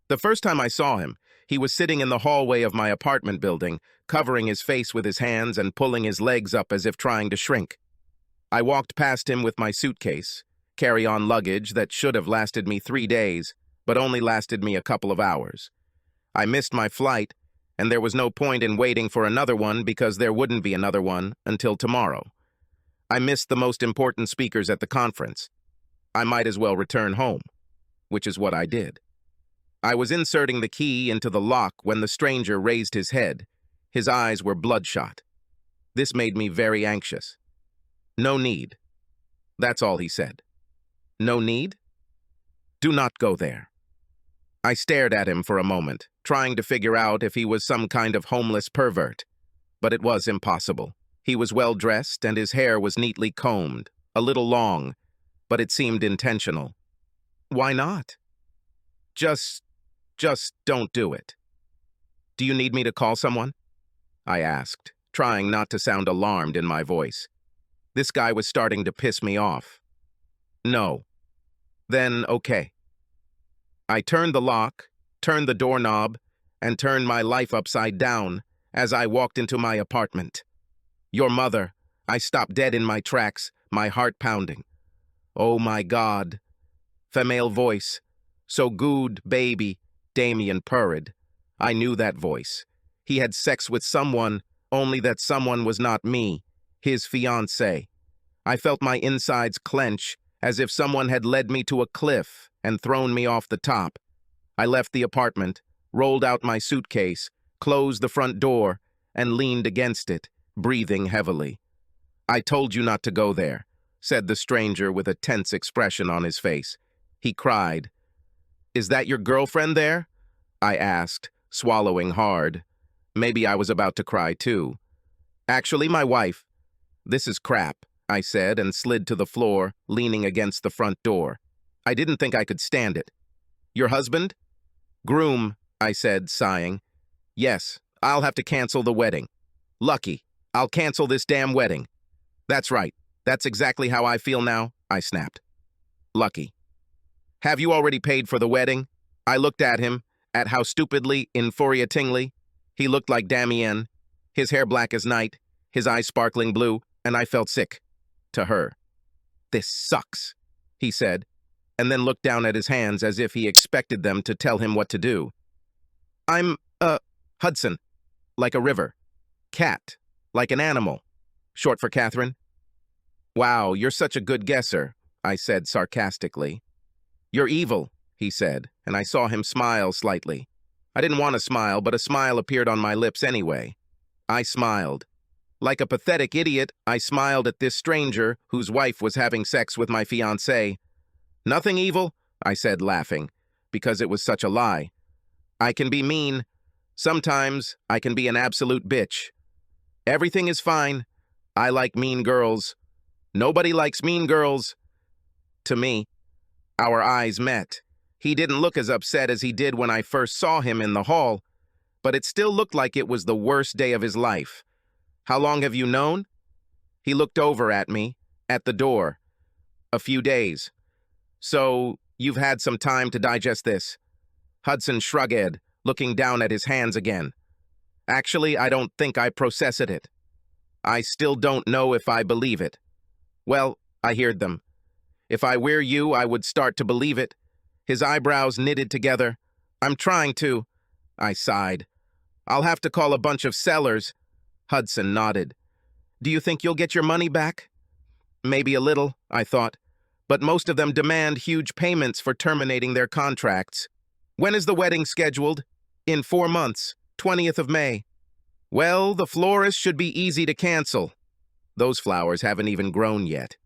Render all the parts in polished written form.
The first time I saw him, he was sitting in the hallway of my apartment building, covering his face with his hands and pulling his legs up as if trying to shrink. I walked past him with my suitcase, carry-on luggage that should have lasted me 3 days, but only lasted me a couple of hours. I missed my flight, and there was no point in waiting for another one because there wouldn't be another one until tomorrow. I missed the most important speakers at the conference. I might as well return home, which is what I did. I was inserting the key into the lock when the stranger raised his head. His eyes were bloodshot. This made me very anxious. "No need." That's all he said. "No need?" "Do not go there." I stared at him for a moment, trying to figure out if he was some kind of homeless pervert. But it was impossible. He was well-dressed and his hair was neatly combed, a little long, but it seemed intentional. Why not? Just don't do it. "Do you need me to call someone?" I asked, trying not to sound alarmed in my voice. This guy was starting to piss me off. "No." "Then, okay." I turned the lock, turned the doorknob, and turned my life upside down as I walked into my apartment. "Your mother." I stopped dead in my tracks, my heart pounding. "Oh my God." Female voice. "So good, baby," Damien purred. I knew that voice. He had sex with someone, only that someone was not me, his fiancée. I felt my insides clench, as if someone had led me to a cliff and thrown me off the top. I left the apartment, rolled out my suitcase, closed the front door, and leaned against it, breathing heavily. "I told you not to go there," said the stranger with a tense expression on his face. He cried. "Is that your girlfriend there?" I asked, swallowing hard. Maybe I was about to cry too. "Actually, my wife." "This is crap," I said and slid to the floor, leaning against the front door. I didn't think I could stand it. "Your husband?" "Groom," I said, sighing. "Yes, I'll have to cancel the wedding." "Lucky. I'll cancel this damn wedding." "That's right. That's exactly how I feel now," I snapped. "Lucky." "Have you already paid for the wedding?" I looked at him, at how stupidly, infuriatingly. He looked like Damien, his hair black as night, his eyes sparkling blue, and I felt sick. To her. "This sucks," he said, and then looked down at his hands as if he expected them to tell him what to do. "I'm, Hudson, like a river. Cat, like an animal. Short for Catherine." "Wow, you're such a good guesser," I said sarcastically. "You're evil," he said, and I saw him smile slightly. I didn't want to smile, but a smile appeared on my lips anyway. I smiled. Like a pathetic idiot, I smiled at this stranger whose wife was having sex with my fiancé. "Nothing evil," I said, laughing, because it was such a lie. "I can be mean. Sometimes I can be an absolute bitch. Everything is fine. I like mean girls. Nobody likes mean girls." To me, our eyes met. He didn't look as upset as he did when I first saw him in the hall, but it still looked like it was the worst day of his life. "How long have you known?" He looked over at me, at the door. "A few days." "So, you've had some time to digest this." Hudson shrugged, looking down at his hands again. "Actually, I don't think I processed it. I still don't know if I believe it." "Well," I heard them. "If I were you, I would start to believe it." His eyebrows knitted together. "I'm trying to." I sighed. "I'll have to call a bunch of sellers." Hudson nodded. "Do you think you'll get your money back?" "Maybe a little," I thought. "But most of them demand huge payments for terminating their contracts." "When is the wedding scheduled?" "In 4 months, 20th of May." "Well, the florist should be easy to cancel. Those flowers haven't even grown yet."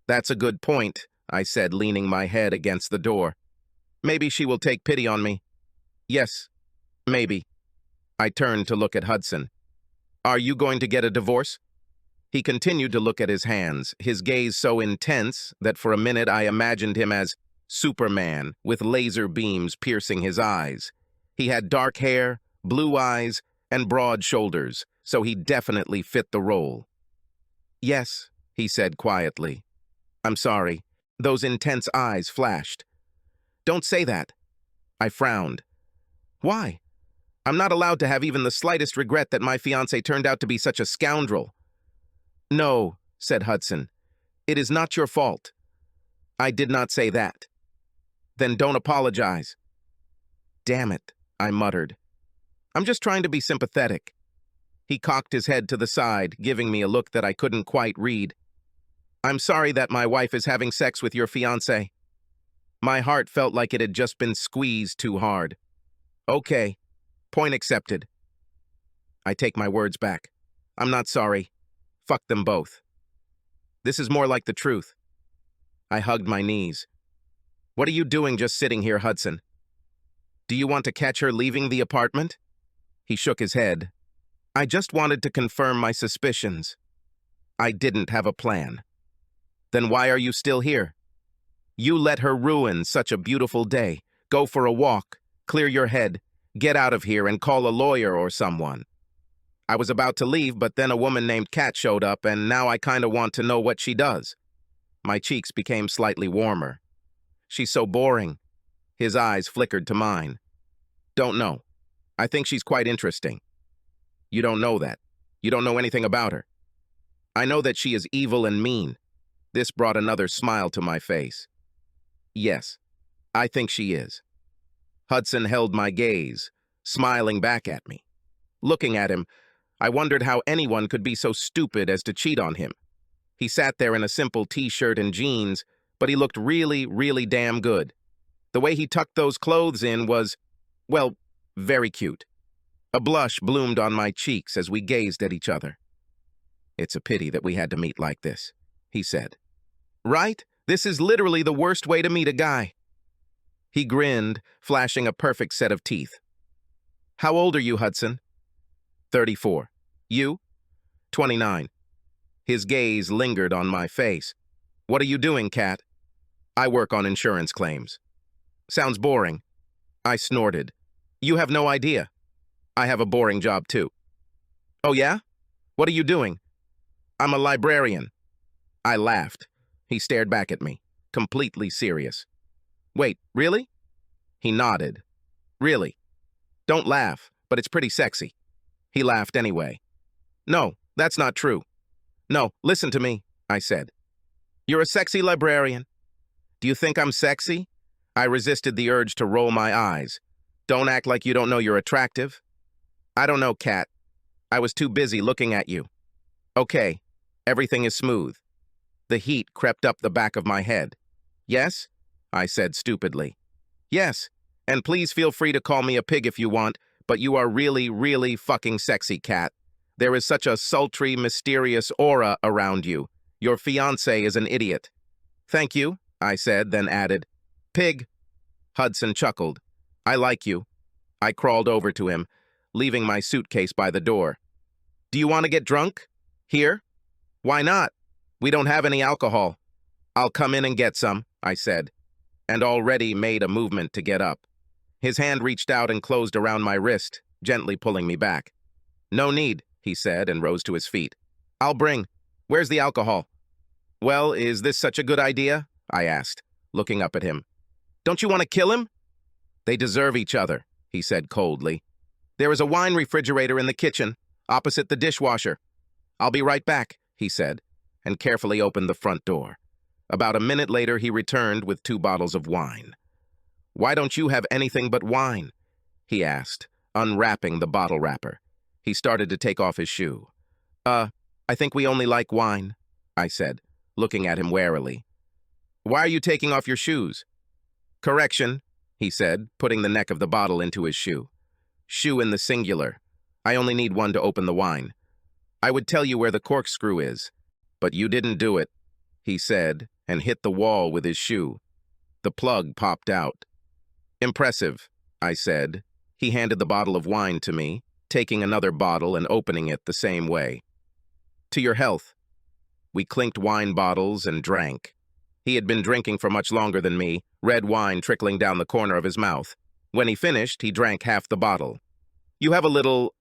"That's a good point," I said, leaning my head against the door. "Maybe she will take pity on me." "Yes, maybe." I turned to look at Hudson. "Are you going to get a divorce?" He continued to look at his hands, his gaze so intense that for a minute I imagined him as Superman with laser beams piercing his eyes. He had dark hair, blue eyes, and broad shoulders, so he definitely fit the role. "Yes," he said quietly. "I'm sorry." Those intense eyes flashed. "Don't say that." I frowned. Why? I'm not allowed to have even the slightest regret that my fiancé turned out to be such a scoundrel. No, said Hudson. It is not your fault. I did not say that. Then don't apologize. Damn it, I muttered. I'm just trying to be sympathetic. He cocked his head to the side, giving me a look that I couldn't quite read. I'm sorry that my wife is having sex with your fiancé. My heart felt like it had just been squeezed too hard. Okay, point accepted. I take my words back. I'm not sorry. Fuck them both. This is more like the truth. I hugged my knees. What are you doing just sitting here, Hudson? Do you want to catch her leaving the apartment? He shook his head. I just wanted to confirm my suspicions. I didn't have a plan. Then why are you still here? You let her ruin such a beautiful day. Go for a walk, clear your head, get out of here and call a lawyer or someone. I was about to leave, but then a woman named Kat showed up, and now I kind of want to know what she does. My cheeks became slightly warmer. She's so boring. His eyes flickered to mine. Don't know. I think she's quite interesting. You don't know that. You don't know anything about her. I know that she is evil and mean. This brought another smile to my face. Yes, I think she is. Hudson held my gaze, smiling back at me. Looking at him, I wondered how anyone could be so stupid as to cheat on him. He sat there in a simple t-shirt and jeans, but he looked really, really damn good. The way he tucked those clothes in was, well, very cute. A blush bloomed on my cheeks as we gazed at each other. It's a pity that we had to meet like this, he said. Right? This is literally the worst way to meet a guy. He grinned, flashing a perfect set of teeth. How old are you, Hudson? 34. You? 29. His gaze lingered on my face. What are you doing, Kat? I work on insurance claims. Sounds boring. I snorted. You have no idea. I have a boring job, too. Oh, yeah? What are you doing? I'm a librarian. I laughed. He stared back at me, completely serious. Wait, really? He nodded. Really? Don't laugh, but it's pretty sexy. He laughed anyway. No, that's not true. No, listen to me, I said. You're a sexy librarian. Do you think I'm sexy? I resisted the urge to roll my eyes. Don't act like you don't know you're attractive. I don't know, Kat. I was too busy looking at you. Okay, everything is smooth. The heat crept up the back of my head. Yes? I said stupidly. Yes, and please feel free to call me a pig if you want, but you are really, really fucking sexy, Kat. There is such a sultry, mysterious aura around you. Your fiancé is an idiot. Thank you, I said, then added, Pig. Hudson chuckled. I like you. I crawled over to him, leaving my suitcase by the door. Do you want to get drunk? Here? Why not? We don't have any alcohol. I'll come in and get some, I said, and already made a movement to get up. His hand reached out and closed around my wrist, gently pulling me back. No need, he said, and rose to his feet. I'll bring. Where's the alcohol? Well, is this such a good idea? I asked, looking up at him. Don't you want to kill him? They deserve each other, he said coldly. There is a wine refrigerator in the kitchen, opposite the dishwasher. I'll be right back, he said, and carefully opened the front door. About a minute later, he returned with 2 bottles of wine. Why don't you have anything but wine? He asked, unwrapping the bottle wrapper. He started to take off his shoe. I think we only like wine, I said, looking at him warily. Why are you taking off your shoes? Correction, he said, putting the neck of the bottle into his shoe. Shoe in the singular. I only need one to open the wine. I would tell you where the corkscrew is, but you didn't do it, he said, and hit the wall with his shoe. The plug popped out. Impressive, I said. He handed the bottle of wine to me, taking another bottle and opening it the same way. To your health. We clinked wine bottles and drank. He had been drinking for much longer than me, red wine trickling down the corner of his mouth. When he finished, he drank half the bottle. You have a little,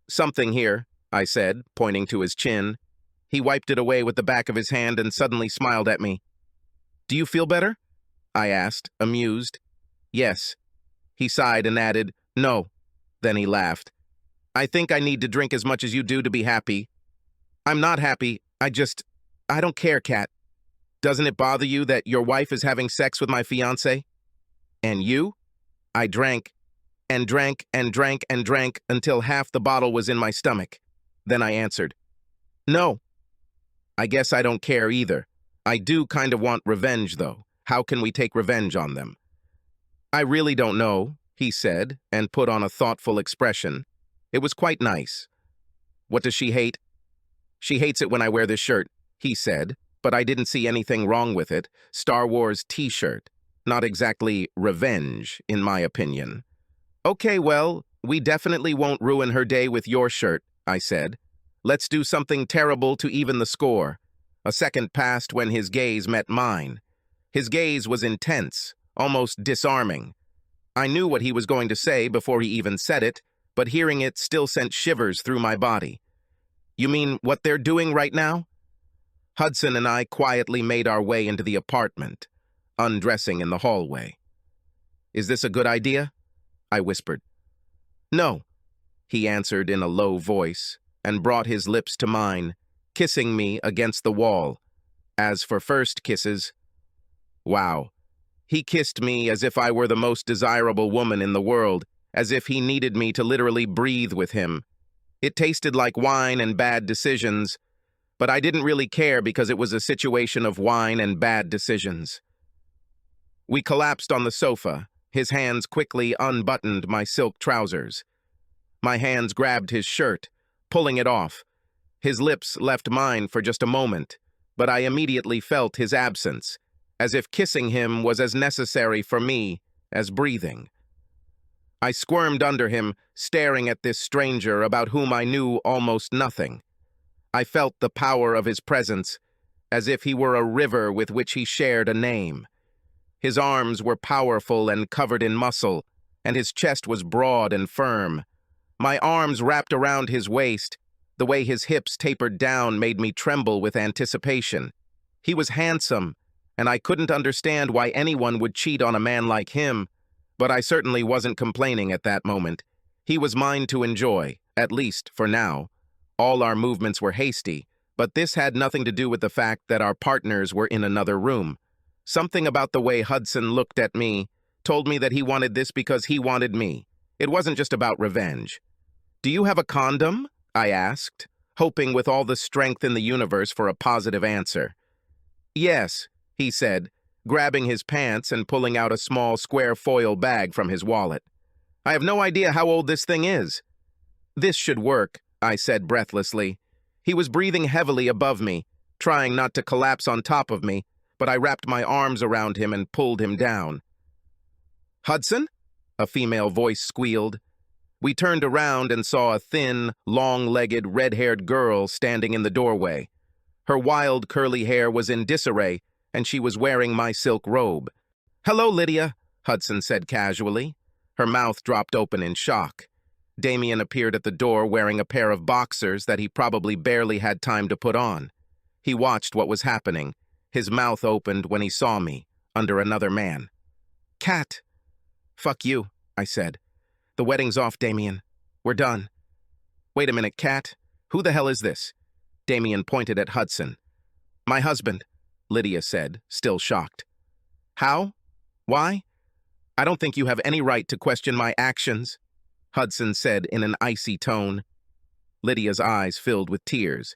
something here, I said, pointing to his chin. He wiped it away with the back of his hand and suddenly smiled at me. Do you feel better? I asked, amused. Yes. He sighed and added, "No." Then he laughed. "I think I need to drink as much as you do to be happy." "I'm not happy. I don't care, Kat. Doesn't it bother you that your wife is having sex with my fiancé? And you?" I drank and drank and drank and drank until half the bottle was in my stomach. Then I answered, "No." "I guess I don't care either. I do kind of want revenge, though. How can we take revenge on them?" "I really don't know," he said, and put on a thoughtful expression. It was quite nice. "What does she hate?" "She hates it when I wear this shirt," he said, but I didn't see anything wrong with it. Star Wars t-shirt. Not exactly revenge, in my opinion. "Okay, well, we definitely won't ruin her day with your shirt," I said. "Let's do something terrible to even the score." A second passed when his gaze met mine. His gaze was intense, almost disarming. I knew what he was going to say before he even said it, but hearing it still sent shivers through my body. "You mean what they're doing right now?" Hudson and I quietly made our way into the apartment, undressing in the hallway. "Is this a good idea?" I whispered. "No," he answered in a low voice, and brought his lips to mine, kissing me against the wall. As for first kisses, wow. He kissed me as if I were the most desirable woman in the world, as if he needed me to literally breathe with him. It tasted like wine and bad decisions, but I didn't really care because it was a situation of wine and bad decisions. We collapsed on the sofa. His hands quickly unbuttoned my silk trousers. My hands grabbed his shirt, pulling it off. His lips left mine for just a moment, but I immediately felt his absence, as if kissing him was as necessary for me as breathing. I squirmed under him, staring at this stranger about whom I knew almost nothing. I felt the power of his presence, as if he were a river with which he shared a name. His arms were powerful and covered in muscle, and his chest was broad and firm. My arms wrapped around his waist. The way his hips tapered down made me tremble with anticipation. He was handsome, and I couldn't understand why anyone would cheat on a man like him, but I certainly wasn't complaining at that moment. He was mine to enjoy, at least for now. All our movements were hasty, but this had nothing to do with the fact that our partners were in another room. Something about the way Hudson looked at me told me that he wanted this because he wanted me. It wasn't just about revenge. "Do you have a condom?" I asked, hoping with all the strength in the universe for a positive answer. "Yes," he said, grabbing his pants and pulling out a small square foil bag from his wallet. "I have no idea how old this thing is." "This should work," I said breathlessly. He was breathing heavily above me, trying not to collapse on top of me, but I wrapped my arms around him and pulled him down. "Hudson?" a female voice squealed. We turned around and saw a thin, long-legged, red-haired girl standing in the doorway. Her wild, curly hair was in disarray, and she was wearing my silk robe. "Hello, Lydia," Hudson said casually. Her mouth dropped open in shock. Damien appeared at the door wearing a pair of boxers that he probably barely had time to put on. He watched what was happening. His mouth opened when he saw me, under another man. "Kat." "Fuck you," I said. "The wedding's off, Damien. We're done." "Wait a minute, Kat. Who the hell is this?" Damien pointed at Hudson. "My husband," Lydia said, still shocked. "How? Why? I don't think you have any right to question my actions," Hudson said in an icy tone. Lydia's eyes filled with tears.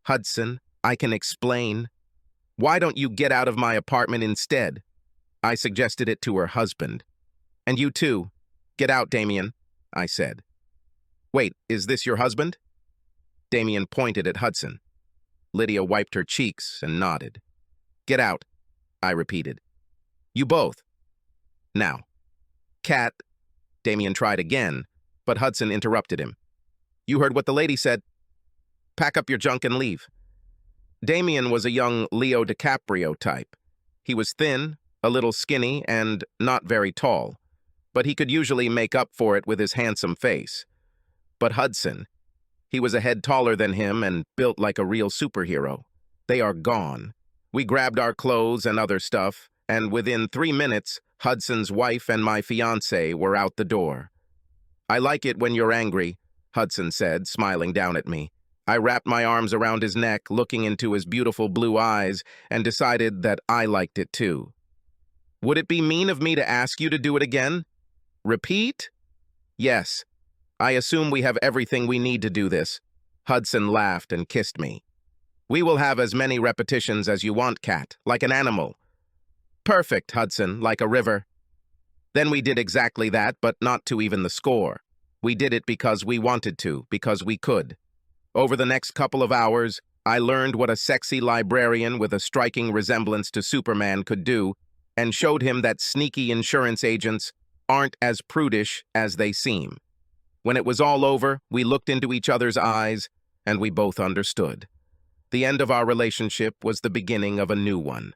"Hudson, I can explain. Why don't you get out of my apartment instead?" I suggested it to her husband. "And you too. Get out, Damien," I said. "Wait, is this your husband?" Damien pointed at Hudson. Lydia wiped her cheeks and nodded. "Get out," I repeated. "You both. Now." "Kat," Damien tried again, but Hudson interrupted him. "You heard what the lady said. Pack up your junk and leave." Damien was a young Leo DiCaprio type. He was thin, a little skinny, and not very tall, but he could usually make up for it with his handsome face. But Hudson, he was a head taller than him and built like a real superhero. They are gone. We grabbed our clothes and other stuff, and within 3 minutes, Hudson's wife and my fiancé were out the door. "I like it when you're angry," Hudson said, smiling down at me. I wrapped my arms around his neck, looking into his beautiful blue eyes, and decided that I liked it too. "Would it be mean of me to ask you to do it again?" "Repeat?" "Yes. I assume we have everything we need to do this." Hudson laughed and kissed me. "We will have as many repetitions as you want, Cat, like an animal." "Perfect, Hudson, like a river." Then we did exactly that, but not to even the score. We did it because we wanted to, because we could. Over the next couple of hours, I learned what a sexy librarian with a striking resemblance to Superman could do, and showed him that sneaky insurance agents aren't as prudish as they seem. When it was all over, we looked into each other's eyes, and we both understood. The end of our relationship was the beginning of a new one.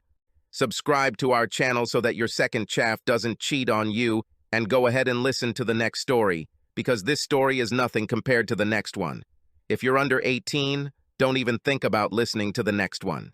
Subscribe to our channel so that your second chaff doesn't cheat on you, and go ahead and listen to the next story, because this story is nothing compared to the next one. If you're under 18, don't even think about listening to the next one.